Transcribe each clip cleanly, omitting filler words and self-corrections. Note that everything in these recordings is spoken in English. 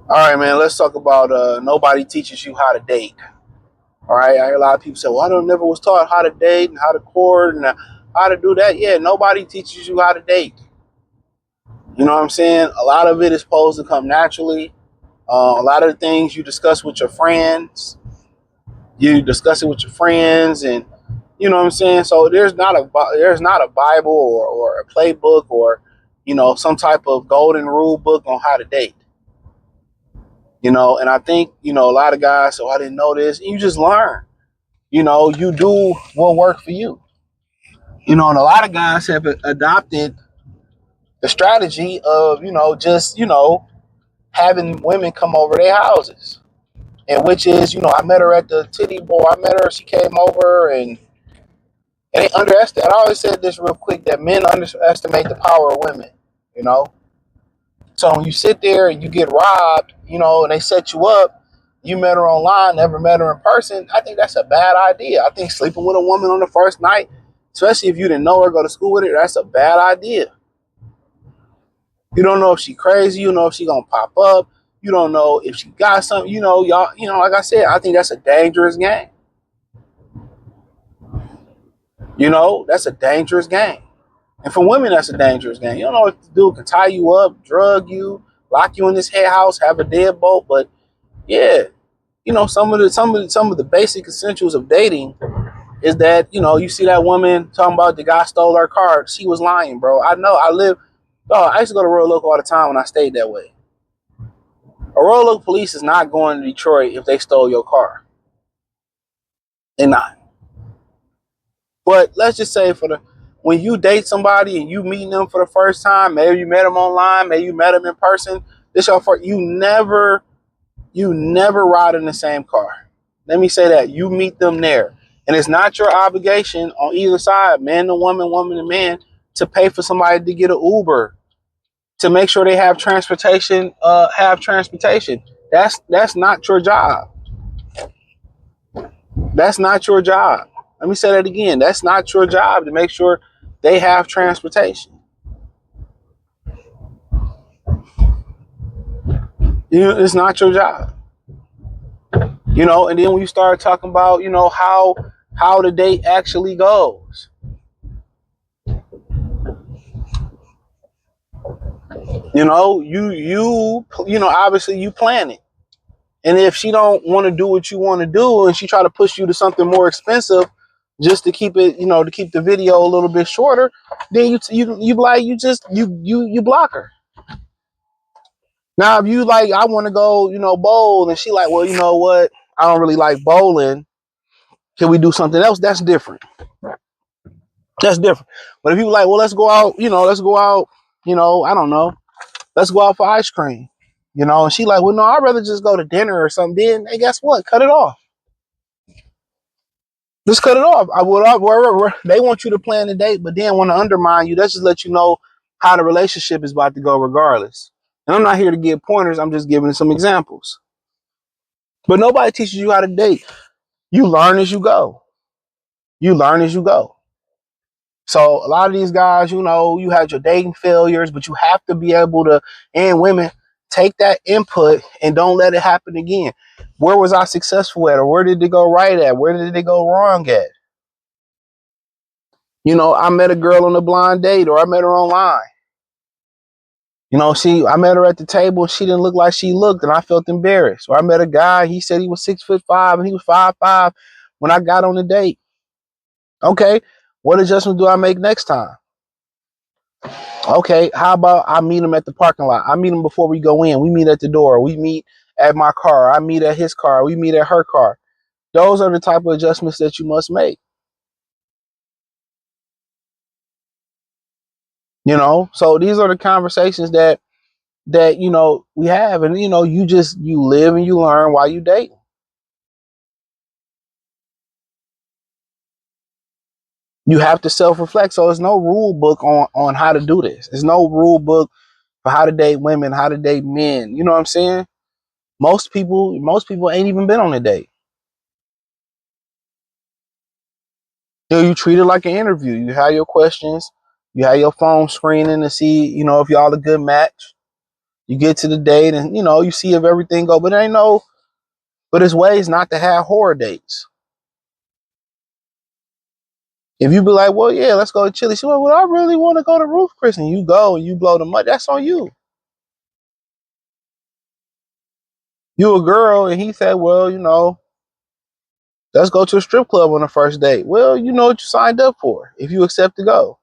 All right, man. Let's talk about nobody teaches you how to date. All right, I hear a lot of people say, "Well, I don't never was taught how to date and how to court and how to do that." Yeah, nobody teaches you how to date. You know what I'm saying? A lot of it is supposed to come naturally. A lot of the things you discuss with your friends, you discuss it with your friends, and you know what I'm saying. So there's not a Bible or a playbook or some type of golden rule book on how to date. And I think a lot of guys. So I didn't know this. You just learn. You do what work for you. And a lot of guys have adopted the strategy of just having women come over their houses, and which is I met her at the titty bar. I met her. She came over, and they underestimate. I always said this real quick that men underestimate the power of women. You know, so when you sit there and you get robbed, and they set you up. You met her online, never met her in person. I think that's a bad idea. I think sleeping with a woman on the first night, especially if you didn't know her, go to school with her, that's a bad idea. You don't know if she crazy. You don't know if she gonna pop up. You don't know if she got something. Y'all. Like I said, I think that's a dangerous game. That's a dangerous game. And for women, that's a dangerous game. You don't know if the dude can tie you up, drug you, lock you in this head house, have a deadbolt. But yeah, some of the basic essentials of dating is that you see that woman talking about the guy stole her car. She was lying, bro. I know. I used to go to Royal Local all the time when I stayed that way. A Royal Local police is not going to Detroit if they stole your car. They're not. But let's just say when you date somebody and you meeting them for the first time, maybe you met them online, maybe you met them in person. This your first. You never ride in the same car. Let me say that you meet them there, and it's not your obligation on either side, man to woman, woman to man, to pay for somebody to get an Uber to make sure they have transportation. Have transportation. That's not your job. That's not your job. Let me say that again. That's not your job to make sure they have transportation. It's not your job. And then when you start talking about, how the date actually goes, obviously you plan it. And if she don't want to do what you want to do, and she try to push you to something more expensive, just to keep it, to keep the video a little bit shorter, then you like you block her. Now, if you like, I want to go, bowl, and she like, well, you know what? I don't really like bowling. Can we do something else? That's different. That's different. But if you like, well, let's go out, I don't know, let's go out for ice cream, and she like, well, no, I'd rather just go to dinner or something. Then, hey, guess what? Cut it off. Just cut it off. They want you to plan the date, but then want to undermine you. That's just let you know how the relationship is about to go, regardless. And I'm not here to give pointers. I'm just giving some examples. But nobody teaches you how to date. You learn as you go. You learn as you go. So a lot of these guys, you had your dating failures, but you have to be able to, and women, take that input and don't let it happen again. Where was I successful at, or where did it go right at? Where did it go wrong at? I met a girl on a blind date, or I met her online. I met her at the table. She didn't look like she looked, and I felt embarrassed. Or I met a guy. He said he was 6'5" and he was 5'5" when I got on the date. Okay, what adjustment do I make next time? Okay, how about I meet him at the parking lot? I meet him before we go in. We meet at the door. We meet at my car. I meet at his car. We meet at her car. Those are the type of adjustments that you must make. So these are the conversations that we have, and you live and you learn while you date. You have to self-reflect. So there's no rule book on how to do this. There's no rule book for how to date women, how to date men. You know what I'm saying? Most people ain't even been on a date. You treat it like an interview. You have your questions. You have your phone screening to see if y'all a good match. You get to the date and, you see if everything go, but it's ways not to have horror dates. If you be like, well, yeah, let's go to Chili. She like, well, I really want to go to Ruth Chris, and you go and you blow the money. That's on you. You a girl, and he said, well, let's go to a strip club on the first date. Well, you know what you signed up for if you accept to go.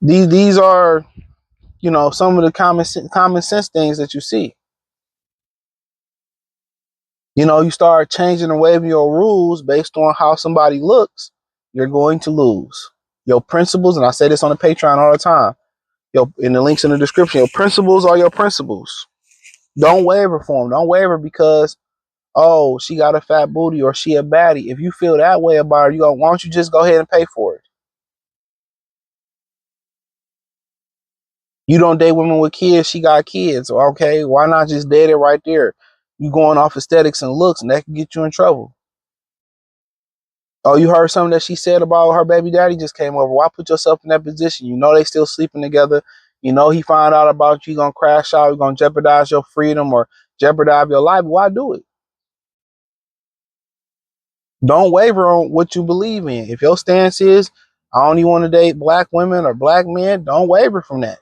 These are, some of the common sense things that you see. You start changing and waiving your rules based on how somebody looks, you're going to lose. Your principles, and I say this on the Patreon all the time, in the links in the description, your principles are your principles. Don't waver for them. Don't waver because, oh, she got a fat booty or she a baddie. If you feel that way about her, why don't you just go ahead and pay for it? You don't date women with kids, she got kids. Okay, why not just date it right there? You going off aesthetics and looks, and that can get you in trouble. Oh, you heard something that she said about her baby daddy just came over. Why put yourself in that position? You know they still sleeping together. You know he found out about you, gonna crash out, you're gonna jeopardize your freedom or jeopardize your life. Why do it? Don't waver on what you believe in. If your stance is, I only want to date black women or black men, don't waver from that.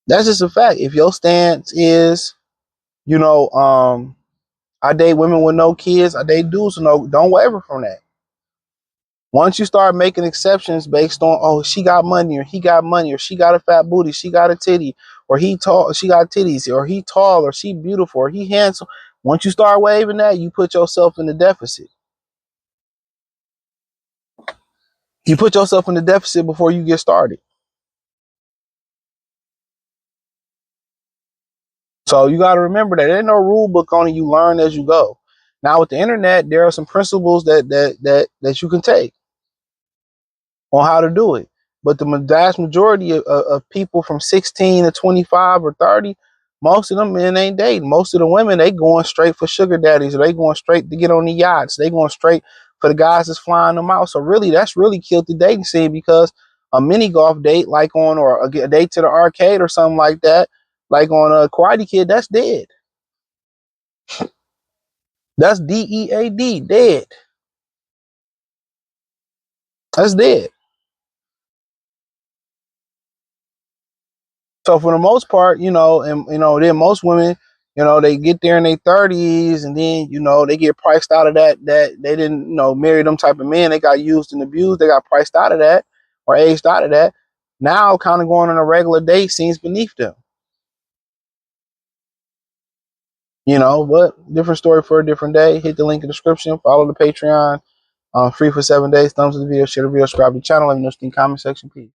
That's just a fact. If your stance is, I date women with no kids, I date dudes with no, don't waver from that. Once you start making exceptions based on, oh, she got money or he got money or she got a fat booty, she got a titty, or he tall, she got titties, or he tall, or she beautiful, or he handsome. Once you start waving that, you put yourself in the deficit. You put yourself in the deficit before you get started. So you got to remember that there ain't no rule book on it. You learn as you go. Now with the internet, there are some principles that you can take on how to do it. But the vast majority of people from 16 to 25 or 30, most of them men ain't dating. Most of the women, they going straight for sugar daddies, or they going straight to get on the yachts. They going straight for the guys that's flying them out. So really, that's really killed the dating scene, because a mini golf date, or a date to the arcade or something like that, like on a Karate Kid, that's dead. That's DEAD, dead. That's dead. So for the most part, then most women, they get there in their 30s, and then, they get priced out of that they didn't, marry them type of men. They got used and abused. They got priced out of that or aged out of that. Now kind of going on a regular date seems beneath them. But different story for a different day. Hit the link in the description. Follow the Patreon. Free for 7 days. Thumbs up the video, share the video, subscribe to the channel. Let me know in the comment section. Peace.